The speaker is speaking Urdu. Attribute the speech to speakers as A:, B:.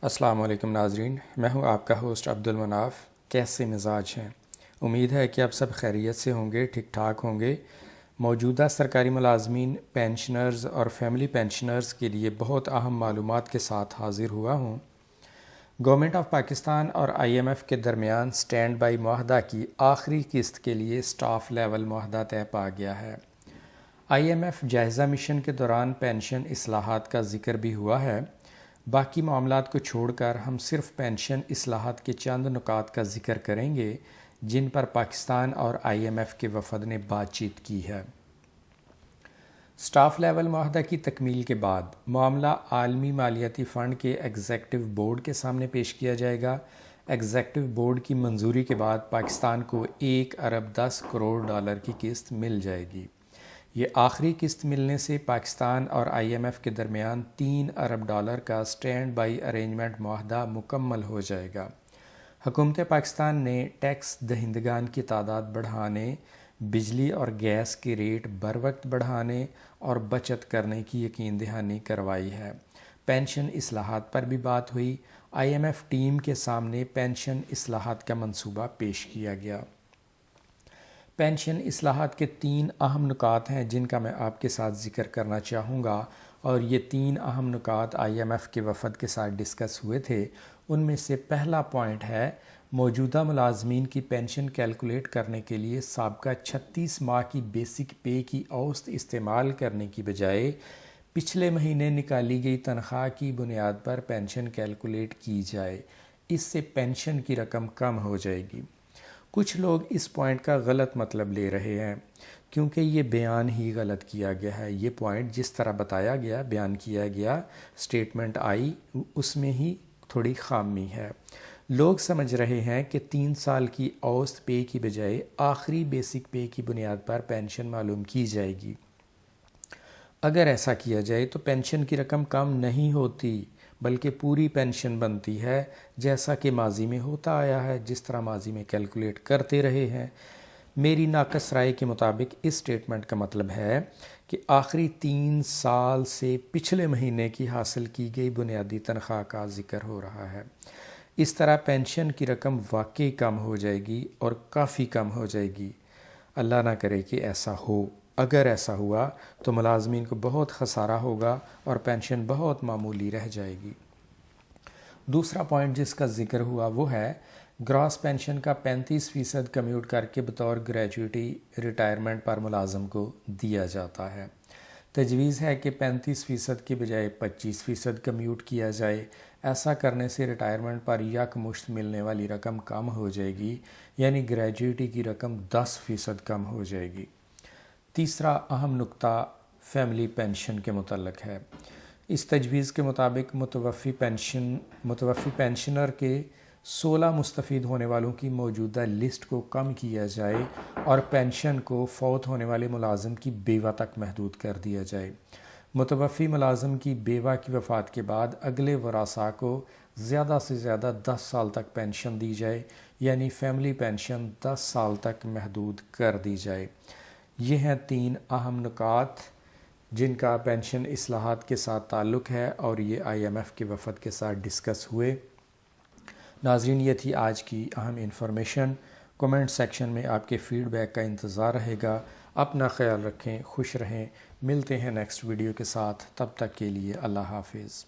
A: السلام علیکم ناظرین، میں ہوں آپ کا ہوسٹ عبد المناف۔ کیسے مزاج ہیں؟ امید ہے کہ آپ سب خیریت سے ہوں گے، ٹھیک ٹھاک ہوں گے۔ موجودہ سرکاری ملازمین، پینشنرز اور فیملی پینشنرز کے لیے بہت اہم معلومات کے ساتھ حاضر ہوا ہوں۔ گورنمنٹ آف پاکستان اور آئی ایم ایف کے درمیان سٹینڈ بائی معاہدہ کی آخری قسط کے لیے سٹاف لیول معاہدہ طے پا گیا ہے۔ آئی ایم ایف جائزہ مشن کے دوران پینشن اصلاحات کا ذکر بھی ہوا ہے۔ باقی معاملات کو چھوڑ کر ہم صرف پینشن اصلاحات کے چند نکات کا ذکر کریں گے جن پر پاکستان اور آئی ایم ایف کے وفد نے بات چیت کی ہے۔ سٹاف لیول معاہدہ کی تکمیل کے بعد معاملہ عالمی مالیاتی فنڈ کے ایگزیکٹو بورڈ کے سامنے پیش کیا جائے گا۔ ایگزیکٹو بورڈ کی منظوری کے بعد پاکستان کو 1 ارب 10 کروڑ ڈالر کی قسط مل جائے گی۔ یہ آخری قسط ملنے سے پاکستان اور آئی ایم ایف کے درمیان 3 ارب ڈالر کا سٹینڈ بائی ارینجمنٹ معاہدہ مکمل ہو جائے گا۔ حکومت پاکستان نے ٹیکس دہندگان کی تعداد بڑھانے، بجلی اور گیس کے ریٹ بروقت بڑھانے اور بچت کرنے کی یقین دہانی کروائی ہے۔ پینشن اصلاحات پر بھی بات ہوئی۔ آئی ایم ایف ٹیم کے سامنے پینشن اصلاحات کا منصوبہ پیش کیا گیا۔ پینشن اصلاحات کے 3 اہم نکات ہیں جن کا میں آپ کے ساتھ ذکر کرنا چاہوں گا، اور یہ 3 اہم نکات آئی ایم ایف کے وفد کے ساتھ ڈسکس ہوئے تھے۔ ان میں سے پہلا پوائنٹ ہے موجودہ ملازمین کی پینشن کیلکولیٹ کرنے کے لیے سابقہ 36 ماہ کی بیسک پے کی اوسط استعمال کرنے کی بجائے پچھلے مہینے نکالی گئی تنخواہ کی بنیاد پر پینشن کیلکولیٹ کی جائے۔ اس سے پینشن کی رقم کم ہو جائے گی۔ کچھ لوگ اس پوائنٹ کا غلط مطلب لے رہے ہیں کیونکہ یہ بیان ہی غلط کیا گیا ہے۔ یہ پوائنٹ جس طرح بتایا گیا، بیان کیا گیا، سٹیٹمنٹ آئی، اس میں ہی تھوڑی خامی ہے۔ لوگ سمجھ رہے ہیں کہ 3 سال کی اوسط پے کی بجائے آخری بیسک پے کی بنیاد پر پینشن معلوم کی جائے گی۔ اگر ایسا کیا جائے تو پینشن کی رقم کم نہیں ہوتی بلکہ پوری پینشن بنتی ہے، جیسا کہ ماضی میں ہوتا آیا ہے، جس طرح ماضی میں کیلکولیٹ کرتے رہے ہیں۔ میری ناقص رائے کے مطابق اس سٹیٹمنٹ کا مطلب ہے کہ آخری 3 سال سے پچھلے مہینے کی حاصل کی گئی بنیادی تنخواہ کا ذکر ہو رہا ہے۔ اس طرح پینشن کی رقم واقعی کم ہو جائے گی اور کافی کم ہو جائے گی۔ اللہ نہ کرے کہ ایسا ہو۔ اگر ایسا ہوا تو ملازمین کو بہت خسارہ ہوگا اور پینشن بہت معمولی رہ جائے گی۔ دوسرا پوائنٹ جس کا ذکر ہوا وہ ہے گراس پینشن کا 35% کمیوٹ کر کے بطور گریجویٹی ریٹائرمنٹ پر ملازم کو دیا جاتا ہے۔ تجویز ہے کہ 35% کی بجائے 25% کمیوٹ کیا جائے۔ ایسا کرنے سے ریٹائرمنٹ پر یکمشت ملنے والی رقم کم ہو جائے گی، یعنی گریجویٹی کی رقم 10% کم ہو جائے گی۔ تیسرا اہم نکتہ فیملی پینشن کے متعلق ہے۔ اس تجویز کے مطابق متوفی پینشنر کے 16 مستفید ہونے والوں کی موجودہ لسٹ کو کم کیا جائے اور پینشن کو فوت ہونے والے ملازم کی بیوہ تک محدود کر دیا جائے۔ متوفی ملازم کی بیوہ کی وفات کے بعد اگلے ورثاء کو زیادہ سے زیادہ 10 سال تک پینشن دی جائے، یعنی فیملی پینشن 10 سال تک محدود کر دی جائے۔ یہ ہیں 3 اہم نکات جن کا پینشن اصلاحات کے ساتھ تعلق ہے اور یہ آئی ایم ایف کے وفد کے ساتھ ڈسکس ہوئے۔ ناظرین، یہ تھی آج کی اہم انفارمیشن۔ کومنٹ سیکشن میں آپ کے فیڈ بیک کا انتظار رہے گا۔ اپنا خیال رکھیں، خوش رہیں۔ ملتے ہیں نیکسٹ ویڈیو کے ساتھ، تب تک کے لیے اللہ حافظ۔